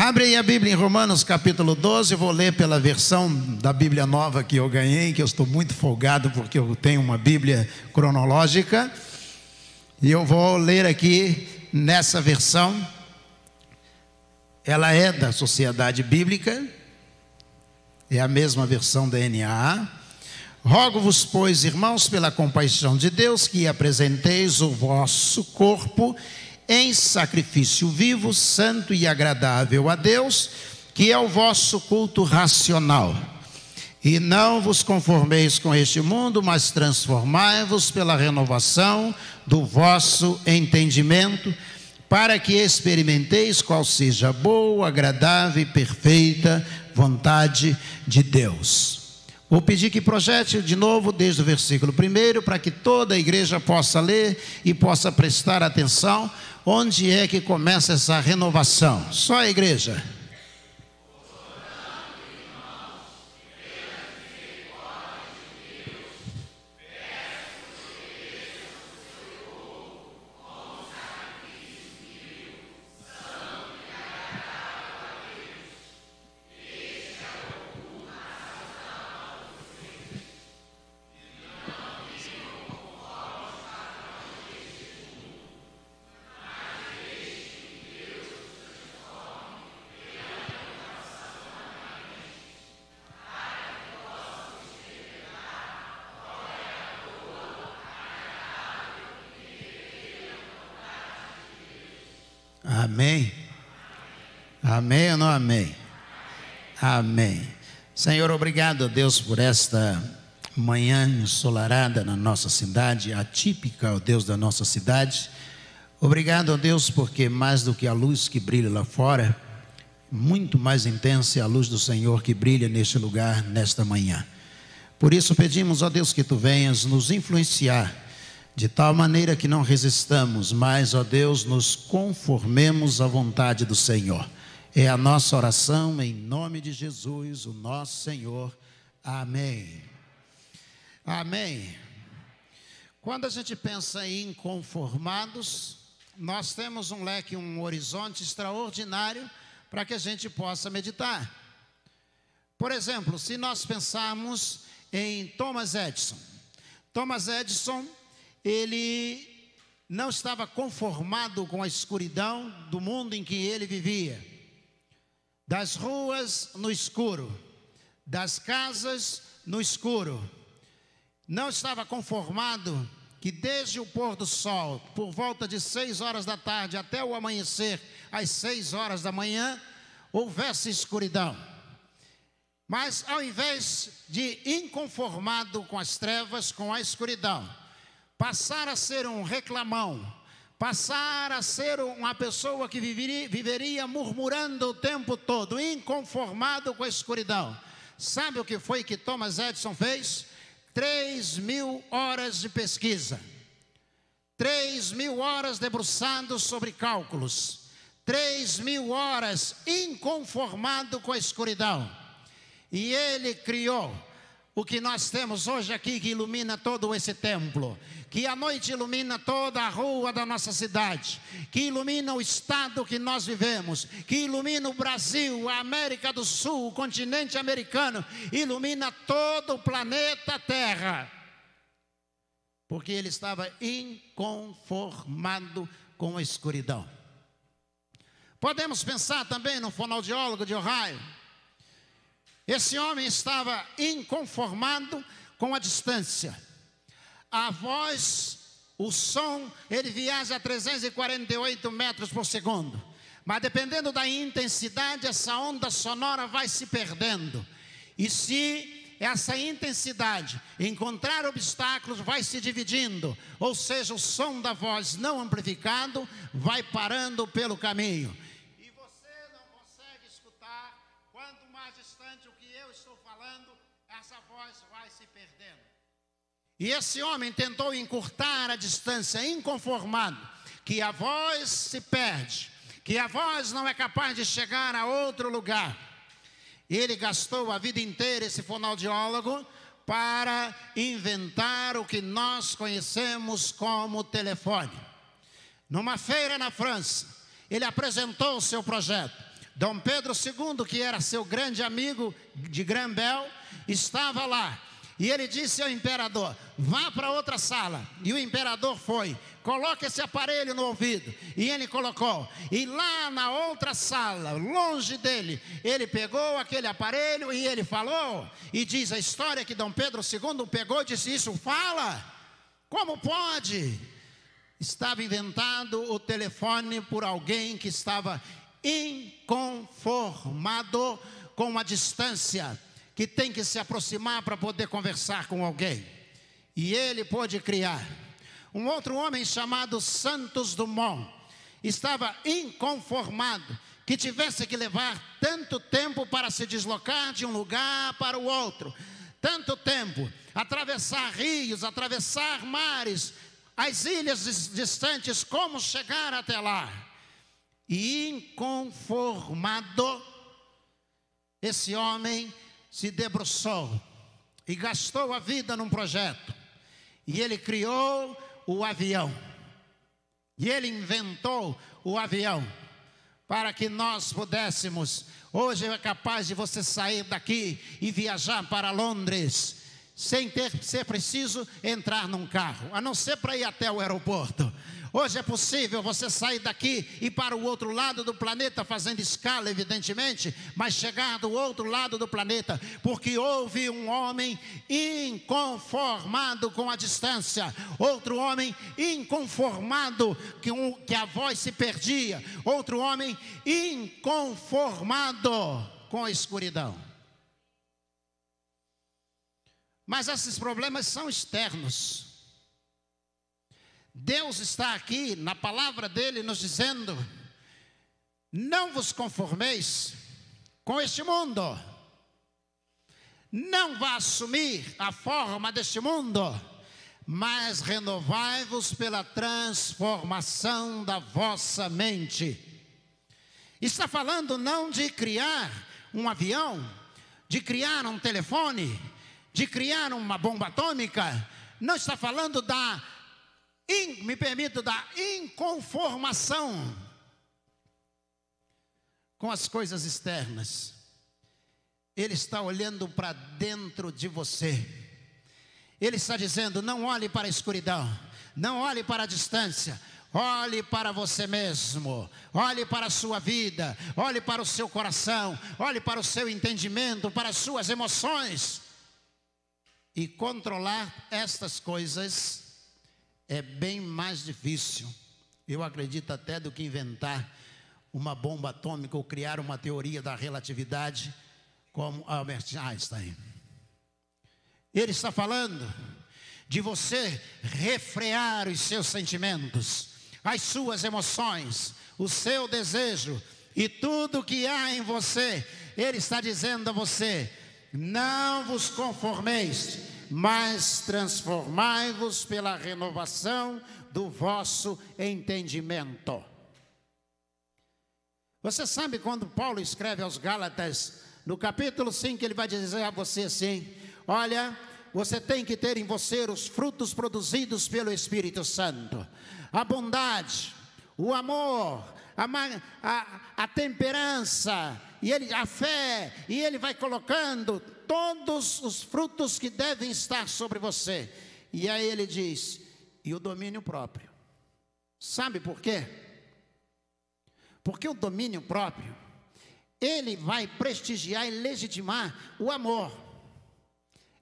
Abre aí a Bíblia em Romanos capítulo 12, eu vou ler pela versão da Bíblia nova que eu ganhei, que eu estou muito folgado porque eu tenho uma Bíblia cronológica. E eu vou ler aqui nessa versão. Ela é da Sociedade Bíblica, é a mesma versão da NAA. Rogo-vos, pois, irmãos, pela compaixão de Deus, que apresenteis o vosso corpo em sacrifício vivo, santo e agradável a Deus, que é o vosso culto racional. E não vos conformeis com este mundo, mas transformai-vos pela renovação do vosso entendimento, para que experimenteis qual seja a boa, agradável e perfeita vontade de Deus. Vou pedir que projete de novo desde o versículo 1, para que toda a igreja possa ler e possa prestar atenção onde é que começa essa renovação. Só a igreja. Amém? Amém ou não amém? Amém. Senhor, obrigado a Deus por esta manhã ensolarada na nossa cidade, atípica, ó Deus, da nossa cidade. Obrigado a Deus porque mais do que a luz que brilha lá fora, muito mais intensa é a luz do Senhor que brilha neste lugar, nesta manhã. Por isso pedimos, ó Deus, que Tu venhas nos influenciar de tal maneira que não resistamos, mas, ó Deus, nos conformemos à vontade do Senhor. É a nossa oração em nome de Jesus, o nosso Senhor. Amém. Amém. Quando a gente pensa em conformados, nós temos um leque, um horizonte extraordinário para que a gente possa meditar. Por exemplo, se nós pensarmos em Thomas Edison. Thomas Edison, ele não estava conformado com a escuridão do mundo em que ele vivia. Das ruas no escuro, das casas no escuro. Não estava conformado que desde o pôr do sol, por volta de 6 horas da tarde até o amanhecer, às 6 horas da manhã, houvesse escuridão. Mas ao invés de inconformado com as trevas, com a escuridão, passar a ser um reclamão, passar a ser uma pessoa que viveria murmurando o tempo todo, inconformado com a escuridão. Sabe o que foi que Thomas Edison fez? 3.000 horas de pesquisa, 3.000 horas debruçado sobre cálculos, 3.000 horas inconformado com a escuridão. E ele criou o que nós temos hoje aqui, que ilumina todo esse templo, que à noite ilumina toda a rua da nossa cidade, que ilumina o estado que nós vivemos, que ilumina o Brasil, a América do Sul, o continente americano, ilumina todo o planeta Terra, porque ele estava inconformado com a escuridão. Podemos pensar também no fonoaudiólogo de Ohio. Esse homem estava inconformado com a distância. A voz, o som, ele viaja a 348 metros por segundo. Mas dependendo da intensidade, essa onda sonora vai se perdendo. E se essa intensidade encontrar obstáculos, vai se dividindo. Ou seja, o som da voz não amplificado vai parando pelo caminho. Essa voz vai se perdendo. E esse homem tentou encurtar a distância, inconformado, que a voz se perde, que a voz não é capaz de chegar a outro lugar. Ele gastou a vida inteira, esse fonoaudiólogo, para inventar o que nós conhecemos como telefone. Numa feira na França, ele apresentou o seu projeto. Dom Pedro II, que era seu grande amigo de Grã-Bel, estava lá. E ele disse ao imperador: vá para outra sala. E o imperador foi. Coloque esse aparelho no ouvido. E ele colocou. E lá na outra sala, longe dele, ele pegou aquele aparelho e ele falou. E diz a história que Dom Pedro II pegou e disse: isso fala? Como pode? Estava inventado o telefone por alguém que estava inconformado com a distância, que tem que se aproximar para poder conversar com alguém. E ele pôde criar. Um outro homem chamado Santos Dumont estava inconformado que tivesse que levar tanto tempo para se deslocar de um lugar para o outro, tanto tempo, atravessar rios, atravessar mares, as ilhas distantes, como chegar até lá. E inconformado, esse homem se debruçou e gastou a vida num projeto. E ele criou o avião. E ele inventou o avião para que nós pudéssemos. Hoje é capaz de você sair daqui e viajar para Londres sem ser preciso entrar num carro, a não ser para ir até o aeroporto. Hoje é possível você sair daqui e ir para o outro lado do planeta, fazendo escala, evidentemente, mas chegar do outro lado do planeta, porque houve um homem inconformado com a distância, outro homem inconformado que a voz se perdia, outro homem inconformado com a escuridão. Mas esses problemas são externos. Deus está aqui na palavra dele nos dizendo: não vos conformeis com este mundo, não vá assumir a forma deste mundo, mas renovai-vos pela transformação da vossa mente. Está falando não de criar um avião, de criar um telefone, de criar uma bomba atômica. Não está falando da inconformação com as coisas externas. Ele está olhando para dentro de você. Ele está dizendo: não olhe para a escuridão, não olhe para a distância, olhe para você mesmo, olhe para a sua vida, olhe para o seu coração, olhe para o seu entendimento, para as suas emoções. E controlar estas coisas é bem mais difícil, eu acredito, até do que inventar uma bomba atômica ou criar uma teoria da relatividade como Albert Einstein. Ele está falando de você refrear os seus sentimentos, as suas emoções, o seu desejo e tudo que há em você. Ele está dizendo a você: não vos conformeis, mas transformai-vos pela renovação do vosso entendimento. Você sabe quando Paulo escreve aos Gálatas, no capítulo 5, ele vai dizer a você assim: olha, você tem que ter em você os frutos produzidos pelo Espírito Santo, a bondade, o amor, a temperança, a fé, e ele vai colocando todos os frutos que devem estar sobre você. E aí ele diz: e o domínio próprio. Sabe por quê? Porque o domínio próprio, ele vai prestigiar e legitimar o amor.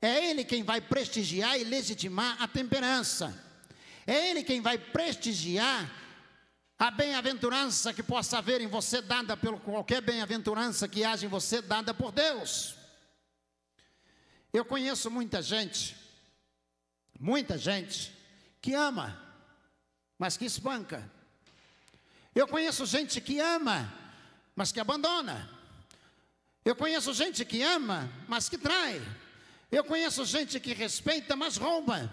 É ele quem vai prestigiar e legitimar a temperança. É ele quem vai prestigiar a bem-aventurança que possa haver em você, dada por qualquer bem-aventurança que haja em você, dada por Deus. Eu conheço muita gente que ama, mas que espanca. Eu conheço gente que ama, mas que abandona. Eu conheço gente que ama, mas que trai. Eu conheço gente que respeita, mas rouba.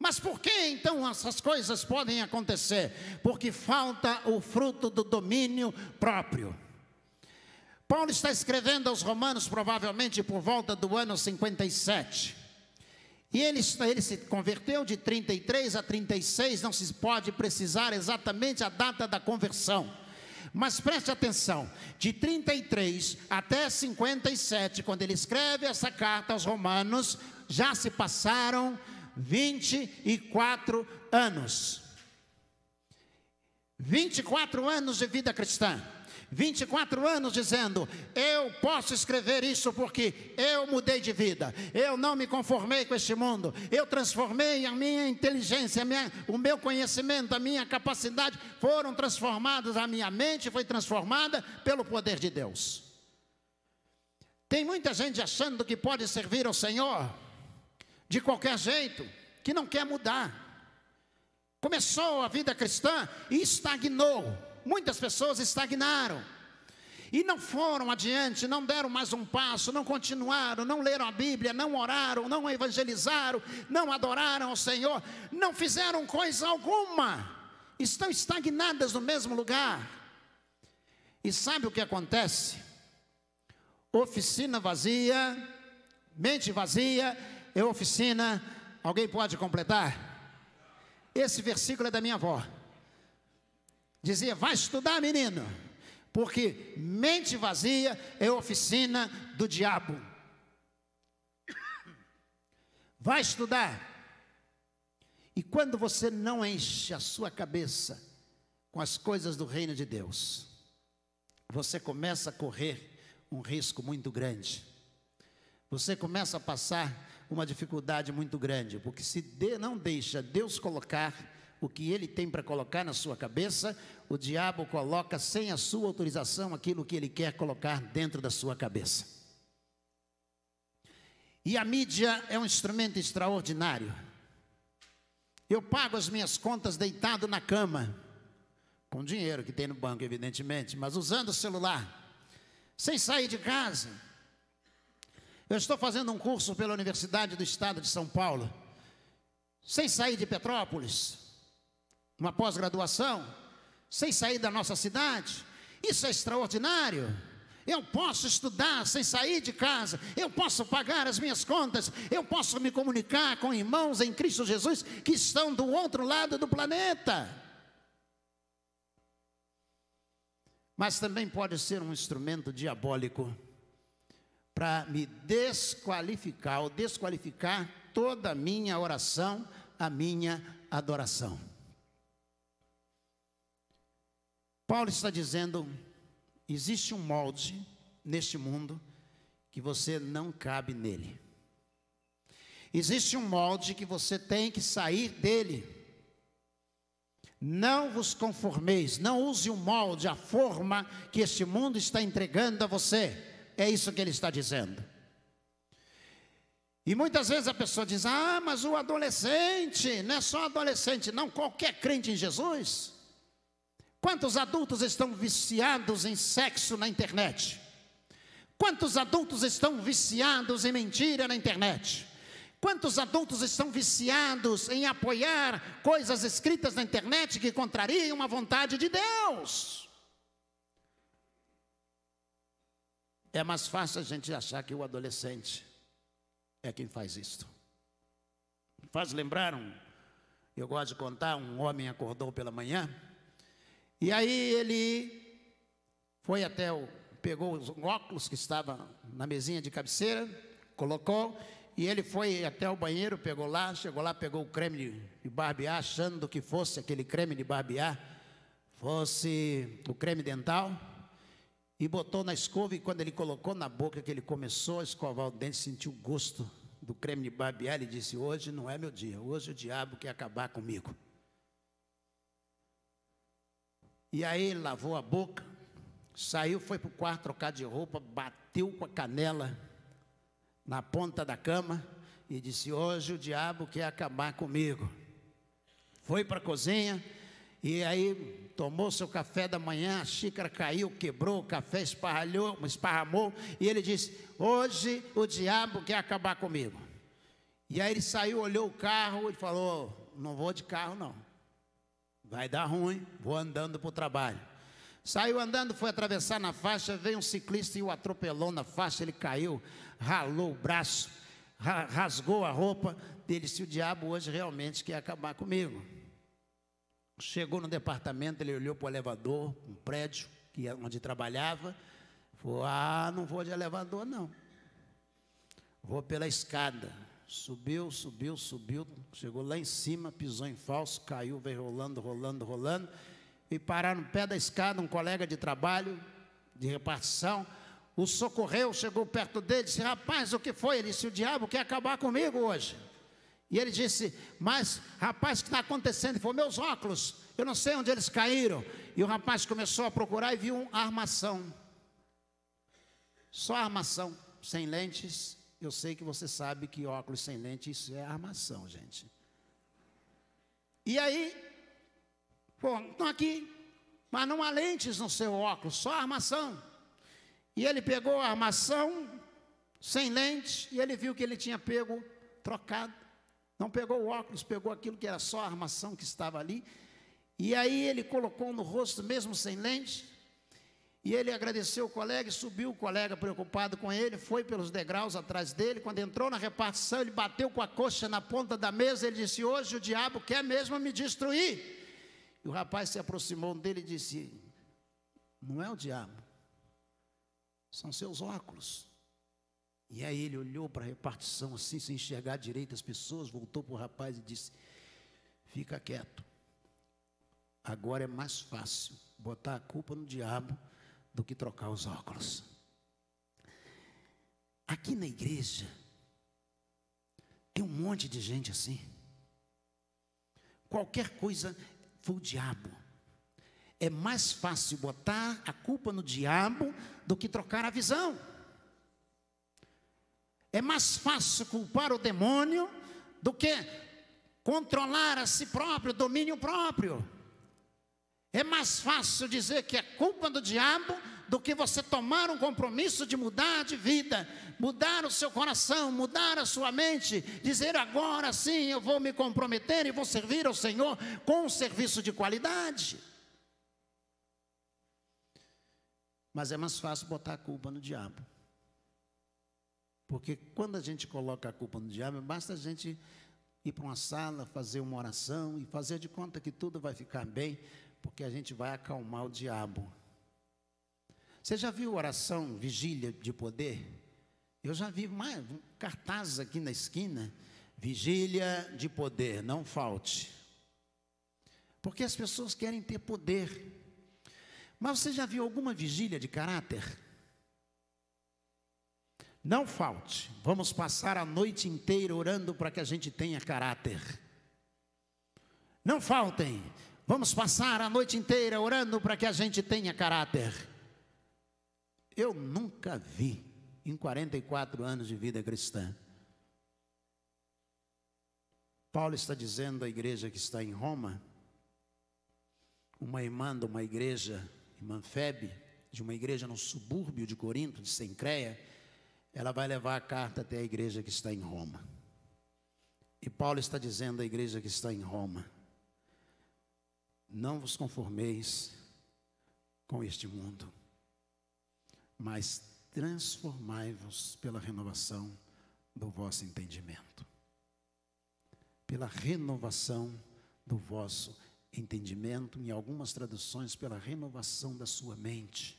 Mas por que então essas coisas podem acontecer? Porque falta o fruto do domínio próprio. Paulo está escrevendo aos Romanos provavelmente por volta do ano 57. E ele se converteu de 33 a 36, não se pode precisar exatamente a data da conversão. Mas preste atenção, de 33 até 57, quando ele escreve essa carta aos Romanos, já se passaram 24 anos. 24 anos de vida cristã. 24 anos dizendo, eu posso escrever isso porque eu mudei de vida, eu não me conformei com este mundo, eu transformei a minha inteligência, o meu conhecimento, a minha capacidade, foram transformados, a minha mente foi transformada pelo poder de Deus. Tem muita gente achando que pode servir ao Senhor de qualquer jeito, que não quer mudar. Começou a vida cristã e estagnou. Muitas pessoas estagnaram e não foram adiante, não deram mais um passo, não continuaram, não leram a Bíblia, não oraram, não evangelizaram, não adoraram ao Senhor, não fizeram coisa alguma, estão estagnadas no mesmo lugar. E sabe o que acontece? Oficina vazia, mente vazia é oficina. Alguém pode completar? Esse versículo é da minha avó. Dizia, vai estudar, menino, porque mente vazia é oficina do diabo. Vai estudar. E quando você não enche a sua cabeça com as coisas do reino de Deus, você começa a correr um risco muito grande. Você começa a passar uma dificuldade muito grande, porque se não deixa Deus colocar o que Ele tem para colocar na sua cabeça, o diabo coloca sem a sua autorização aquilo que Ele quer colocar dentro da sua cabeça. E a mídia é um instrumento extraordinário. Eu pago as minhas contas deitado na cama, com dinheiro que tem no banco, evidentemente, mas usando o celular, sem sair de casa. Eu estou fazendo um curso pela Universidade do Estado de São Paulo, sem sair de Petrópolis, uma pós-graduação, sem sair da nossa cidade. Isso é extraordinário. Eu posso estudar sem sair de casa, eu posso pagar as minhas contas, eu posso me comunicar com irmãos em Cristo Jesus que estão do outro lado do planeta. Mas também pode ser um instrumento diabólico para me desqualificar, ou desqualificar toda a minha oração, a minha adoração. Paulo está dizendo, existe um molde neste mundo que você não cabe nele. Existe um molde que você tem que sair dele. Não vos conformeis, não use o molde, a forma que este mundo está entregando a você. É isso que ele está dizendo. E muitas vezes a pessoa diz, mas o adolescente, não é só adolescente não, qualquer crente em Jesus. Quantos adultos estão viciados em sexo na internet? Quantos adultos estão viciados em mentira na internet? Quantos adultos estão viciados em apoiar coisas escritas na internet que contrariam a vontade de Deus? É mais fácil a gente achar que o adolescente é quem faz isto. Faz lembrar eu gosto de contar, um homem acordou pela manhã, e aí ele foi pegou os óculos que estavam na mesinha de cabeceira, colocou, e ele foi até o banheiro, chegou lá, pegou o creme de barbear, achando que fosse aquele creme de barbear, fosse o creme dental, e botou na escova, e quando ele colocou na boca, que ele começou a escovar o dente, sentiu o gosto do creme de barbear, ele disse, hoje não é meu dia, hoje o diabo quer acabar comigo. E aí ele lavou a boca, saiu, foi para o quarto trocar de roupa, bateu com a canela na ponta da cama e disse, hoje o diabo quer acabar comigo. Foi para a cozinha e aí tomou seu café da manhã, a xícara caiu, quebrou, o café esparramou e ele disse, hoje o diabo quer acabar comigo. E aí ele saiu, olhou o carro e falou, não vou de carro não. Vai dar ruim, vou andando para o trabalho. Saiu andando, foi atravessar na faixa, veio um ciclista e o atropelou na faixa, ele caiu, ralou o braço, rasgou a roupa. Ele disse, o diabo hoje realmente quer acabar comigo. Chegou no departamento, ele olhou para o elevador, um prédio onde trabalhava. Falou: não vou de elevador não, vou pela escada. Subiu, chegou lá em cima, pisou em falso, caiu, veio rolando, e parar no pé da escada. Um colega de trabalho, de repartição, o socorreu, chegou perto dele, disse: rapaz, o que foi? Ele disse: o diabo quer acabar comigo hoje. E ele disse: mas rapaz, o que está acontecendo? Ele falou: meus óculos, eu não sei onde eles caíram. E o rapaz começou a procurar e viu uma armação, só armação, sem lentes. Eu sei que você sabe que óculos sem lente, isso é armação, gente. E aí, estão aqui, mas não há lentes no seu óculos, só armação. E ele pegou a armação sem lente, e ele viu que ele tinha pego trocado. Não pegou o óculos, pegou aquilo que era só a armação que estava ali. E aí ele colocou no rosto mesmo sem lente. E ele agradeceu o colega e subiu. O colega, preocupado com ele, foi pelos degraus atrás dele. Quando entrou na repartição, ele bateu com a coxa na ponta da mesa. Ele disse: hoje o diabo quer mesmo me destruir. E o rapaz se aproximou dele e disse: não é o diabo, são seus óculos. E aí ele olhou para a repartição assim, sem enxergar direito as pessoas, voltou para o rapaz e disse: fica quieto, agora é mais fácil botar a culpa no diabo do que trocar os óculos. Aqui na igreja tem um monte de gente assim. Qualquer coisa foi o diabo. É mais fácil botar a culpa no diabo do que trocar a visão. É mais fácil culpar o demônio do que controlar a si próprio, domínio próprio. É mais fácil dizer que é culpa do diabo do que você tomar um compromisso de mudar de vida, mudar o seu coração, mudar a sua mente, dizer: agora sim eu vou me comprometer e vou servir ao Senhor com um serviço de qualidade. Mas é mais fácil botar a culpa no diabo. Porque quando a gente coloca a culpa no diabo, basta a gente ir para uma sala, fazer uma oração e fazer de conta que tudo vai ficar bem, porque a gente vai acalmar o diabo. Você já viu oração, vigília de poder? Eu já vi mais um cartaz aqui na esquina: vigília de poder, não falte. Porque as pessoas querem ter poder. Mas você já viu alguma vigília de caráter? Não falte, vamos passar a noite inteira orando para que a gente tenha caráter. Não faltem, vamos passar a noite inteira orando para que a gente tenha caráter. Eu nunca vi, em 44 anos de vida cristã, Paulo está dizendo à igreja que está em Roma, uma irmã de uma igreja, irmã Febe, de uma igreja no subúrbio de Corinto, de Cencreia, ela vai levar a carta até a igreja que está em Roma. E Paulo está dizendo à igreja que está em Roma: não vos conformeis com este mundo, mas transformai-vos pela renovação do vosso entendimento. Pela renovação do vosso entendimento, em algumas traduções, pela renovação da sua mente.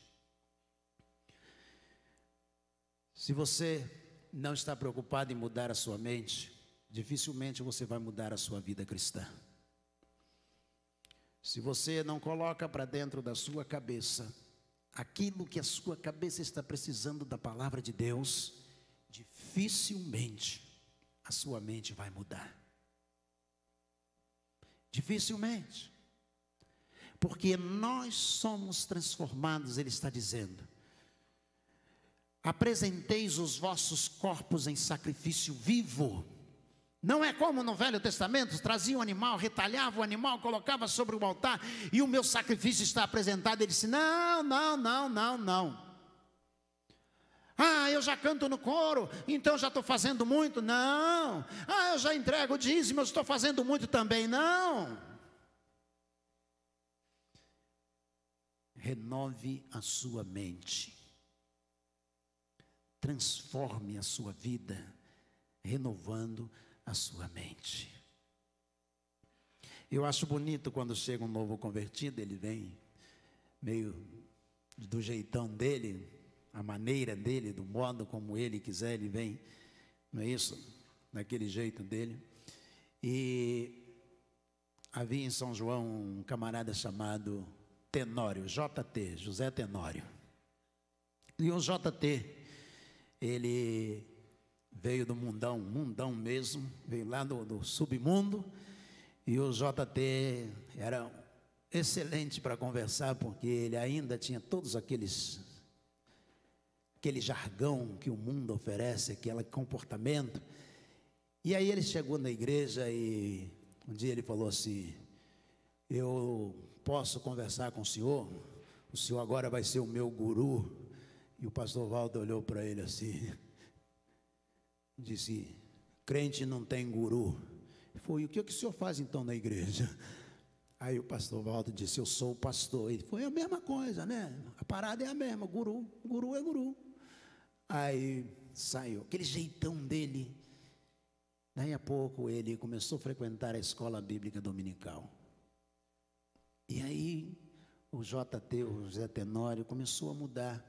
Se você não está preocupado em mudar a sua mente, dificilmente você vai mudar a sua vida cristã. Se você não coloca para dentro da sua cabeça aquilo que a sua cabeça está precisando da palavra de Deus, dificilmente a sua mente vai mudar. Dificilmente. Porque nós somos transformados, ele está dizendo: apresenteis os vossos corpos em sacrifício vivo. Não é como no Velho Testamento, trazia um animal, retalhava o animal, colocava sobre o altar, e o meu sacrifício está apresentado. Ele disse: não. Eu já canto no coro, então já estou fazendo muito. Não. Eu já entrego o dízimo, eu estou fazendo muito também. Não. Renove a sua mente. Transforme a sua vida, renovando a sua mente. Eu acho bonito quando chega um novo convertido, ele vem meio do jeitão dele, a maneira dele, do modo como ele quiser, ele vem, não é isso? Daquele jeito dele. E havia em São João um camarada chamado Tenório, JT, José Tenório. E o JT, ele veio do mundão mesmo, veio lá do submundo, e o JT era excelente para conversar, porque ele ainda tinha todos aquele jargão que o mundo oferece, aquele comportamento. E aí ele chegou na igreja e um dia ele falou assim: eu posso conversar com o senhor agora vai ser o meu guru. E o pastor Valdo olhou para ele assim, disse: crente não tem guru. Ele falou: e o que o senhor faz então na igreja? Aí o pastor Valdo disse: eu sou o pastor. Ele foi a mesma coisa, né? A parada é a mesma, guru é guru. Aí saiu, aquele jeitão dele. Daí a pouco ele começou a frequentar a escola bíblica dominical. E aí o JT, o José Tenório, começou a mudar.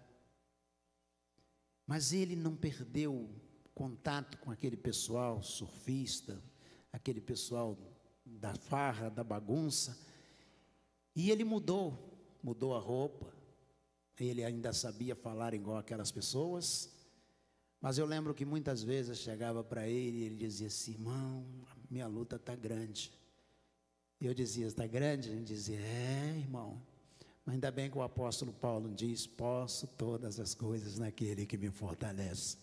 Mas ele não perdeu contato com aquele pessoal surfista, aquele pessoal da farra, da bagunça. E ele mudou a roupa. Ele ainda sabia falar igual aquelas pessoas. Mas eu lembro que muitas vezes eu chegava para ele e ele dizia assim: irmão, minha luta está grande. E eu dizia: está grande? Ele dizia: é, irmão. Mas ainda bem que o apóstolo Paulo diz: posso todas as coisas naquele que me fortalece.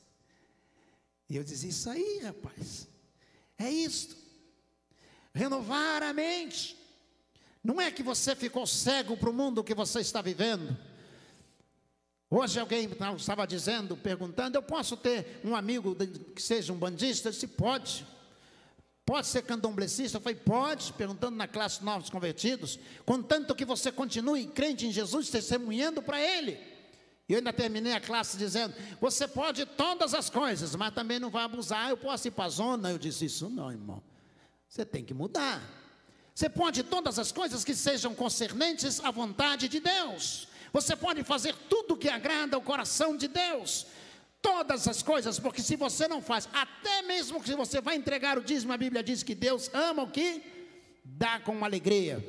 E eu dizia: isso aí, rapaz, é isto. Renovar a mente. Não é que você ficou cego para o mundo que você está vivendo. Hoje alguém estava dizendo, perguntando: eu posso ter um amigo que seja um bandista? Eu disse: pode. Pode ser candomblecista? Eu falei: pode, perguntando na classe Novos Convertidos, contanto que você continue crente em Jesus, testemunhando para Ele. E eu ainda terminei a classe dizendo: você pode todas as coisas, mas também não vai abusar. Eu posso ir para a zona? Eu disse: isso não, irmão, você tem que mudar. Você pode todas as coisas que sejam concernentes à vontade de Deus. Você pode fazer tudo que agrada ao coração de Deus. Todas as coisas, porque se você não faz, até mesmo que você vai entregar o dízimo, a Bíblia diz que Deus ama o que dá com alegria.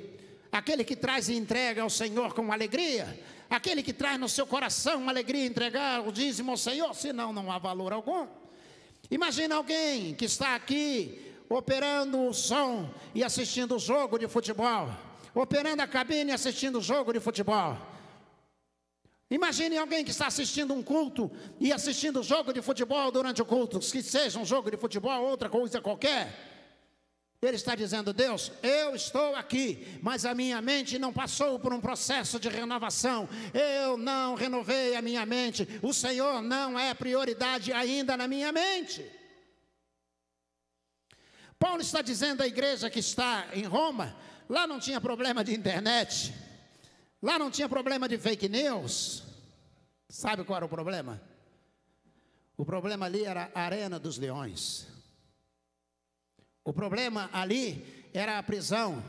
Aquele que traz e entrega ao Senhor com alegria, aquele que traz no seu coração alegria entregar o dízimo ao Senhor, senão não há valor algum. Imagina alguém que está aqui operando o som e assistindo o jogo de futebol, operando a cabine e assistindo o jogo de futebol. Imagine alguém que está assistindo um culto e assistindo o jogo de futebol durante o culto, que seja um jogo de futebol ou outra coisa qualquer. Ele está dizendo: Deus, eu estou aqui, mas a minha mente não passou por um processo de renovação. Eu não renovei a minha mente. O Senhor não é prioridade ainda na minha mente. Paulo está dizendo à igreja que está em Roma: lá não tinha problema de internet, lá não tinha problema de fake news. Sabe qual era o problema? O problema ali era a arena dos leões. O problema ali era a prisão.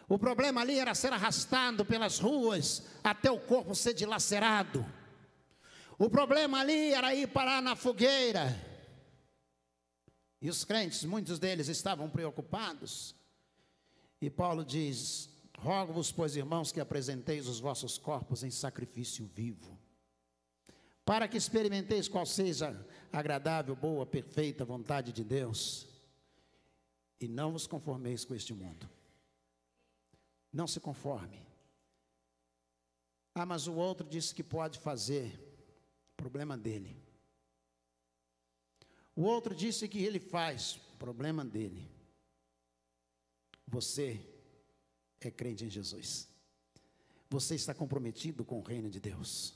O problema ali era ser arrastado pelas ruas até o corpo ser dilacerado. O problema ali era ir parar na fogueira. E os crentes, muitos deles estavam preocupados. E Paulo diz: rogo-vos, pois, irmãos, que apresenteis os vossos corpos em sacrifício vivo, para que experimenteis qual seja a agradável, boa, perfeita vontade de Deus. E não vos conformeis com este mundo. Não se conforme. Ah, mas o outro disse que pode fazer. Problema dele. O outro disse que ele faz. Problema dele. Você é crente em Jesus. Você está comprometido com o reino de Deus.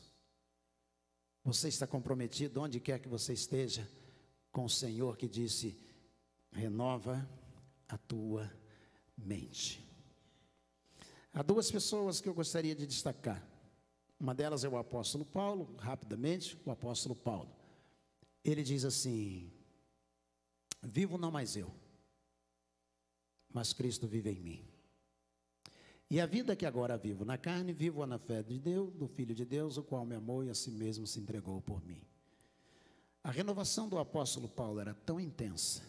Você está comprometido, onde quer que você esteja, com o Senhor que disse: renova a tua mente. Há duas pessoas que eu gostaria de destacar. Uma delas é o apóstolo Paulo. Rapidamente, o apóstolo Paulo. Ele diz assim: vivo não mais eu, mas Cristo vive em mim. E a vida que agora vivo na carne, vivo na fé de Deus, do Filho de Deus, o qual me amou e a si mesmo se entregou por mim. A renovação do apóstolo Paulo era tão intensa,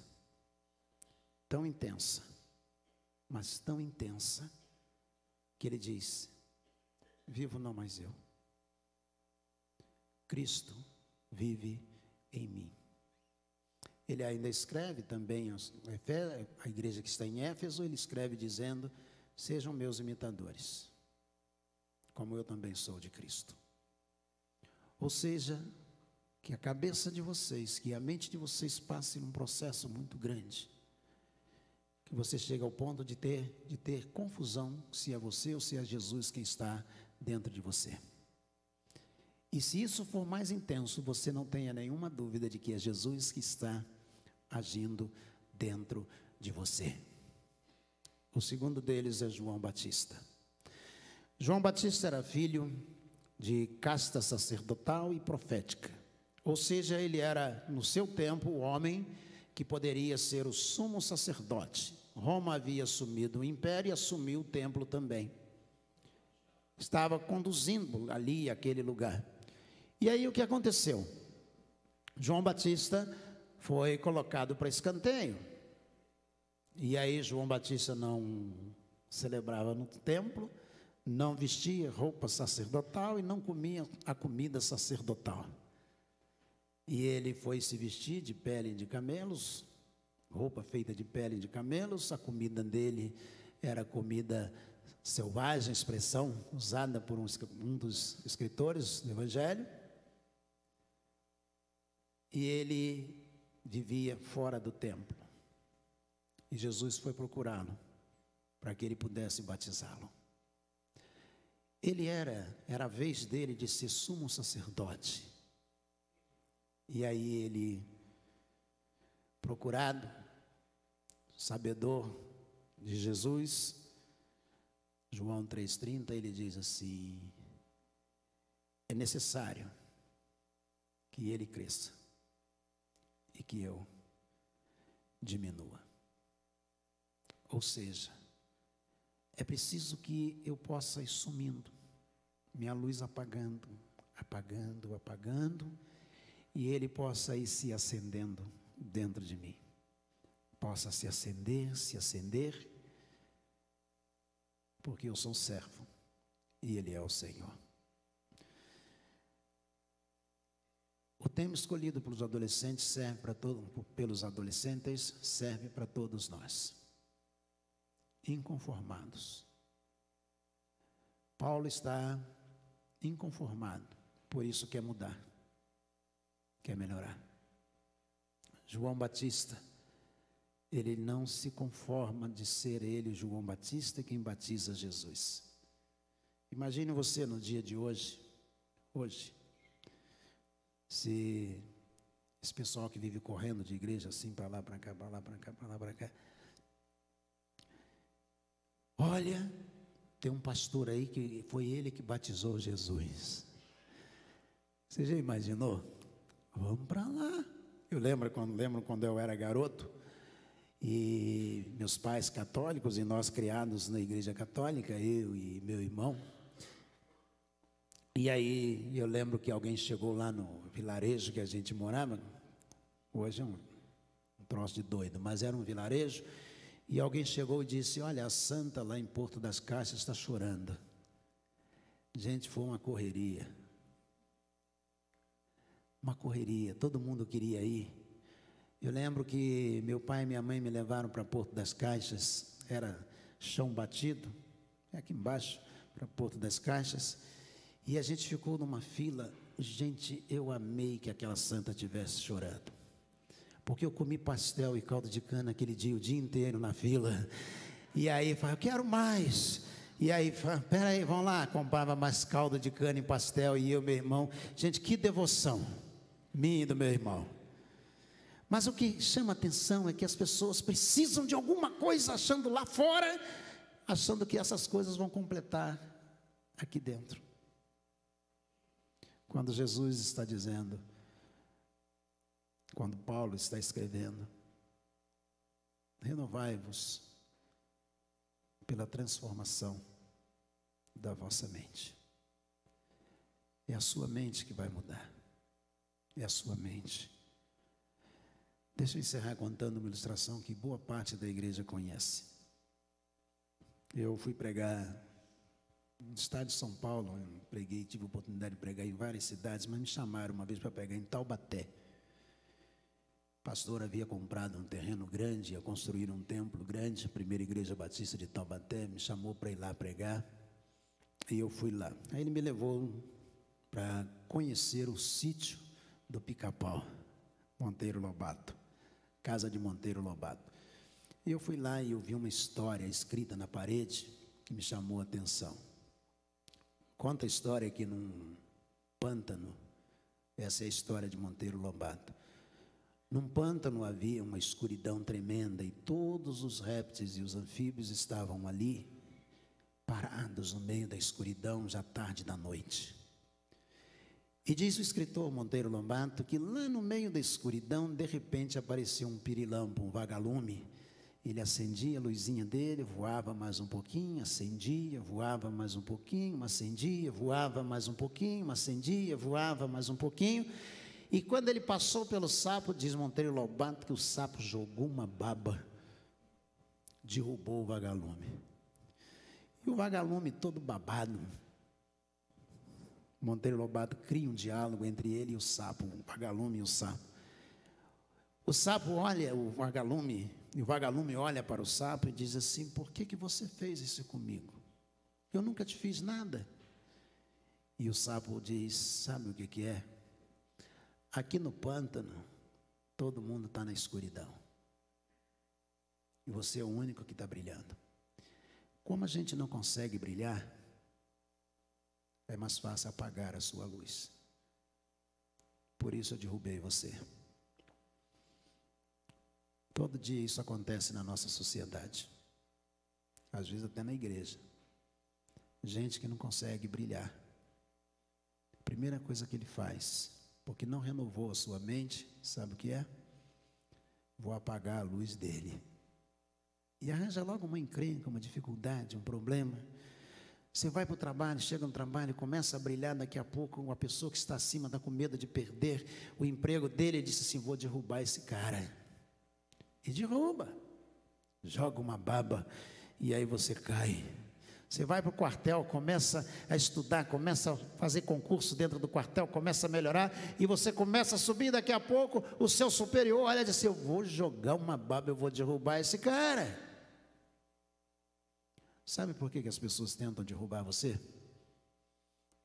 mas tão intensa, que ele diz: vivo não mais eu, Cristo vive em mim. Ele ainda escreve também a igreja que está em Éfeso, ele escreve dizendo: sejam meus imitadores, como eu também sou de Cristo. Ou seja, que a cabeça de vocês, que a mente de vocês passe num processo muito grande, que você chega ao ponto de ter confusão se é você ou se é Jesus quem está dentro de você. E se isso for mais intenso, você não tenha nenhuma dúvida de que é Jesus que está agindo dentro de você. O segundo deles é João Batista. João Batista era filho de casta sacerdotal e profética. Ou seja, ele era, no seu tempo, o homem que poderia ser o sumo sacerdote. Roma havia assumido o império e assumiu o templo também. Estava conduzindo ali aquele lugar. E aí o que aconteceu? João Batista foi colocado para escanteio. E aí João Batista não celebrava no templo, não vestia roupa sacerdotal e não comia a comida sacerdotal. E ele foi se vestir de pele de camelos, roupa feita de pele de camelos. A comida dele era comida selvagem, expressão usada por um dos escritores do Evangelho. E ele vivia fora do templo. E Jesus foi procurá-lo para que ele pudesse batizá-lo. Ele era a vez dele de ser sumo sacerdote. E aí ele, procurado, sabedor de Jesus, João 3,30, ele diz assim: é necessário que ele cresça e que eu diminua. Ou seja, é preciso que eu possa ir sumindo, minha luz apagando, e ele possa ir se acendendo dentro de mim. Possa se acender, porque eu sou servo e ele é o Senhor. O tema escolhido pelos adolescentes serve para todos nós. Inconformados. Paulo está inconformado, por isso quer mudar, quer melhorar. João Batista, ele não se conforma de ser ele, João Batista, quem batiza Jesus. Imagine você no dia de hoje, se esse pessoal que vive correndo de igreja assim, para lá, para cá, para lá, para cá, para lá, para cá. Olha, tem um pastor aí que foi ele que batizou Jesus. Você já imaginou? Vamos para lá. Eu lembro quando eu era garoto, e meus pais católicos, e nós criados na igreja católica, eu e meu irmão. E aí eu lembro que alguém chegou lá no vilarejo que a gente morava. Hoje é um troço de doido, mas era um vilarejo. E alguém chegou e disse: olha, a santa lá em Porto das Caixas está chorando. Gente, foi uma correria. Todo mundo queria ir. Eu lembro que meu pai e minha mãe me levaram para Porto das Caixas, era chão batido, aqui embaixo, para Porto das Caixas, e a gente ficou numa fila. Gente, eu amei que aquela santa estivesse chorando, porque eu comi pastel e caldo de cana aquele dia, o dia inteiro na fila, e aí eu quero mais. E aí, peraí, vamos lá, comprava mais caldo de cana e pastel, e eu, meu irmão, gente, que devoção, minha e do meu irmão. Mas o que chama atenção é que as pessoas precisam de alguma coisa, achando lá fora, achando que essas coisas vão completar aqui dentro. Quando Jesus está dizendo, quando Paulo está escrevendo, renovai-vos pela transformação da vossa mente. É a sua mente que vai mudar. É a sua mente. Deixa eu encerrar contando uma ilustração que boa parte da igreja conhece. Eu fui pregar no estado de São Paulo, tive a oportunidade de pregar em várias cidades, mas me chamaram uma vez para pregar em Taubaté. O pastor havia comprado um terreno grande, ia construir um templo grande, a primeira igreja batista de Taubaté, me chamou para ir lá pregar, e eu fui lá. Aí ele me levou para conhecer o sítio do Pica-Pau, Monteiro Lobato, casa de Monteiro Lobato. E eu fui lá e eu vi uma história escrita na parede que me chamou a atenção. Conta a história que num pântano, essa é a história de Monteiro Lobato. Num pântano havia uma escuridão tremenda e todos os répteis e os anfíbios estavam ali, parados no meio da escuridão, já tarde da noite. E diz o escritor Monteiro Lobato que lá no meio da escuridão, de repente apareceu um pirilampo, um vagalume. Ele acendia a luzinha dele, voava mais um pouquinho, acendia, voava mais um pouquinho, acendia, voava mais um pouquinho, acendia, voava mais um pouquinho. E quando ele passou pelo sapo, diz Monteiro Lobato que o sapo jogou uma baba, derrubou o vagalume. E o vagalume todo babado. Monteiro Lobato cria um diálogo entre ele e o sapo, o vagalume e o sapo. O sapo olha o vagalume, e o vagalume olha para o sapo e diz assim: por que você fez isso comigo? Eu nunca te fiz nada. E o sapo diz: sabe o que é? Aqui no pântano, todo mundo está na escuridão. E você é o único que está brilhando. Como a gente não consegue brilhar, é mais fácil apagar a sua luz. Por isso eu derrubei você. Todo dia isso acontece na nossa sociedade. Às vezes até na igreja. Gente que não consegue brilhar. A primeira coisa que ele faz, porque não renovou a sua mente, sabe o que é? Vou apagar a luz dele. E arranja logo uma encrenca, uma dificuldade, um problema. Você vai para o trabalho, chega no trabalho, começa a brilhar, daqui a pouco uma pessoa que está acima está com medo de perder o emprego dele, ele disse assim: vou derrubar esse cara. E derruba, joga uma baba, e aí você cai. Você vai para o quartel, começa a estudar, começa a fazer concurso dentro do quartel, começa a melhorar, e você começa a subir, daqui a pouco o seu superior olha e diz assim: eu vou jogar uma baba, eu vou derrubar esse cara. Sabe por que as pessoas tentam derrubar você?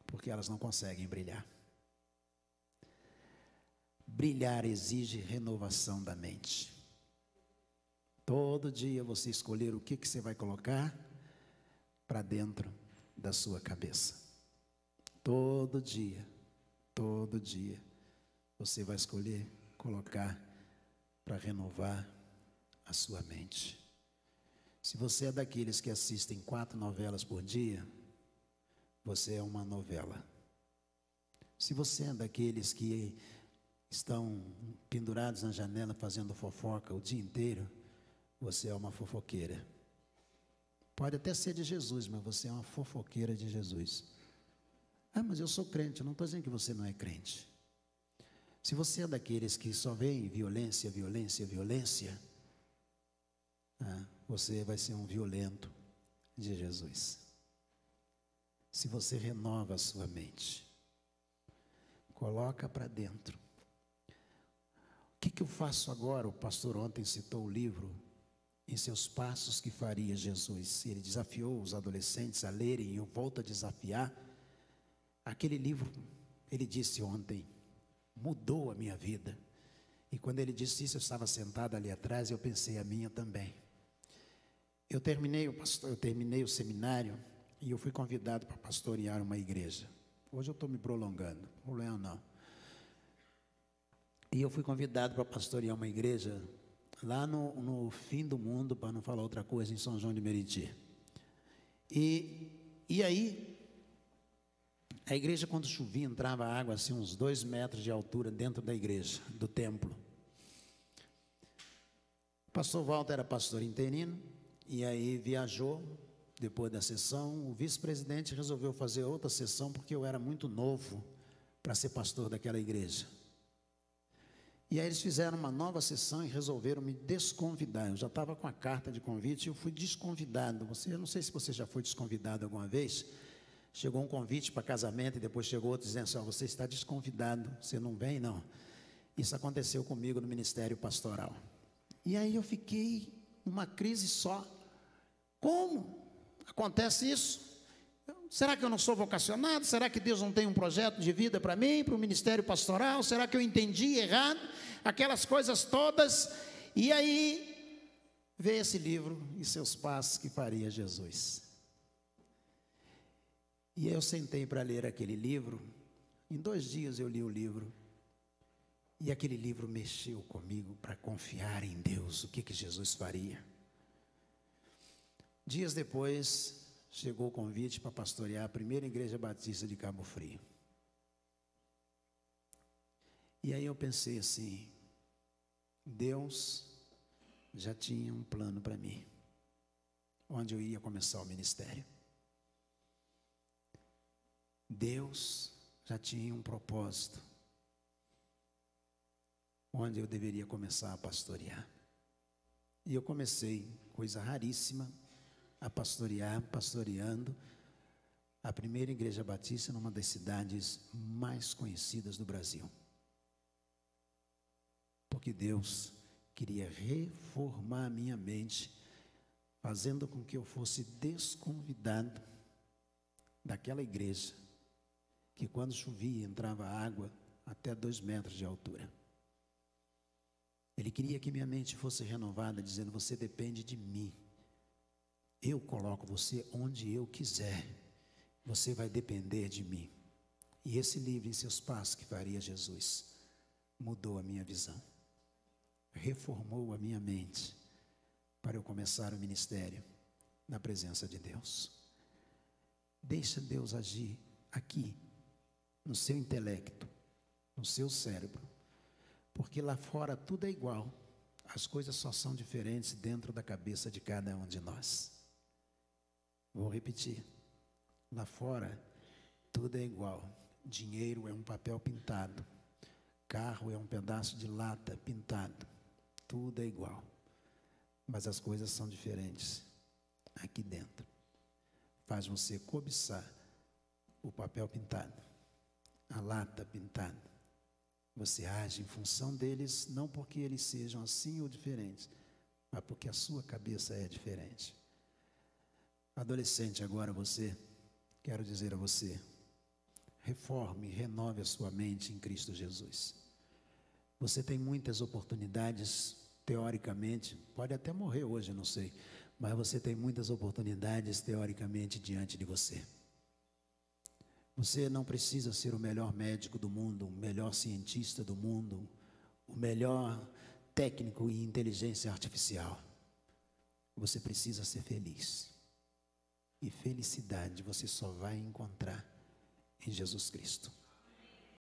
Porque elas não conseguem brilhar. Brilhar exige renovação da mente. Todo dia você escolher o que você vai colocar para dentro da sua cabeça. Todo dia você vai escolher colocar para renovar a sua mente. Se você é daqueles que assistem 4 novelas por dia, você é uma novela. Se você é daqueles que estão pendurados na janela fazendo fofoca o dia inteiro, você é uma fofoqueira. Pode até ser de Jesus, mas você é uma fofoqueira de Jesus. Ah, mas eu sou crente. Eu não estou dizendo que você não é crente. Se você é daqueles que só vê violência, você vai ser um violento de Jesus. Se você renova a sua mente, coloca para dentro. O que eu faço agora? O pastor ontem citou o livro Em Seus Passos que Faria Jesus. Ele desafiou os adolescentes a lerem, e eu volto a desafiar. Aquele livro, ele disse ontem, mudou a minha vida. E quando ele disse isso, eu estava sentado ali atrás e eu pensei, a minha também. Eu terminei o seminário e eu fui convidado para pastorear uma igreja. Hoje eu estou me prolongando, o Leão não. E eu fui convidado para pastorear uma igreja lá no fim do mundo, para não falar outra coisa, em São João de Meriti. E aí, a igreja, quando chovia, entrava água assim, uns 2 metros de altura dentro da igreja, do templo. O pastor Walter era pastor interino, e aí viajou, Depois da sessão, o vice-presidente resolveu fazer outra sessão porque eu era muito novo para ser pastor daquela igreja. E aí eles fizeram uma nova sessão e resolveram me desconvidar. Eu já estava com a carta de convite e eu fui desconvidado. Eu não sei se você já foi desconvidado alguma vez. Chegou um convite para casamento e depois chegou outro dizendo assim, você está desconvidado, você não vem não. Isso aconteceu comigo no ministério pastoral. E aí eu fiquei numa crise só. Como acontece isso? Será que eu não sou vocacionado? Será que Deus não tem um projeto de vida para mim, para o ministério pastoral? Será que eu entendi errado? Aquelas coisas todas. E aí veio esse livro, E Seus Passos que Faria Jesus. E eu sentei para ler aquele livro. Em 2 dias eu li o livro. E aquele livro mexeu comigo para confiar em Deus, o que Jesus faria. Dias depois, chegou o convite para pastorear a primeira igreja batista de Cabo Frio. E aí eu pensei assim, Deus já tinha um plano para mim, onde eu ia começar o ministério. Deus já tinha um propósito, onde eu deveria começar a pastorear. E eu comecei, coisa raríssima, a pastorear, pastoreando a primeira igreja batista numa das cidades mais conhecidas do Brasil. Porque Deus queria reformar a minha mente, fazendo com que eu fosse desconvidado daquela igreja, que quando chovia entrava água até 2 metros de altura. Ele queria que minha mente fosse renovada, dizendo, você depende de mim. Eu coloco você onde eu quiser. Você vai depender de mim. E esse livro, Em Seus Passos que Faria Jesus, mudou a minha visão. Reformou a minha mente para eu começar o ministério na presença de Deus. Deixa Deus agir aqui, no seu intelecto, no seu cérebro. Porque lá fora tudo é igual. As coisas só são diferentes dentro da cabeça de cada um de nós. Vou repetir. Lá fora tudo é igual. Dinheiro é um papel pintado. Carro é um pedaço de lata pintado. Tudo é igual. Mas as coisas são diferentes aqui dentro. Faz você cobiçar o papel pintado, a lata pintada. Você age em função deles, não porque eles sejam assim ou diferentes, mas porque a sua cabeça é diferente. Adolescente, agora você, quero dizer a você, reforme, renove a sua mente em Cristo Jesus. Você tem muitas oportunidades, teoricamente, pode até morrer hoje, não sei, mas você tem muitas oportunidades, teoricamente, diante de você. Você não precisa ser o melhor médico do mundo, o melhor cientista do mundo, o melhor técnico em inteligência artificial. Você precisa ser feliz. E felicidade você só vai encontrar em Jesus Cristo.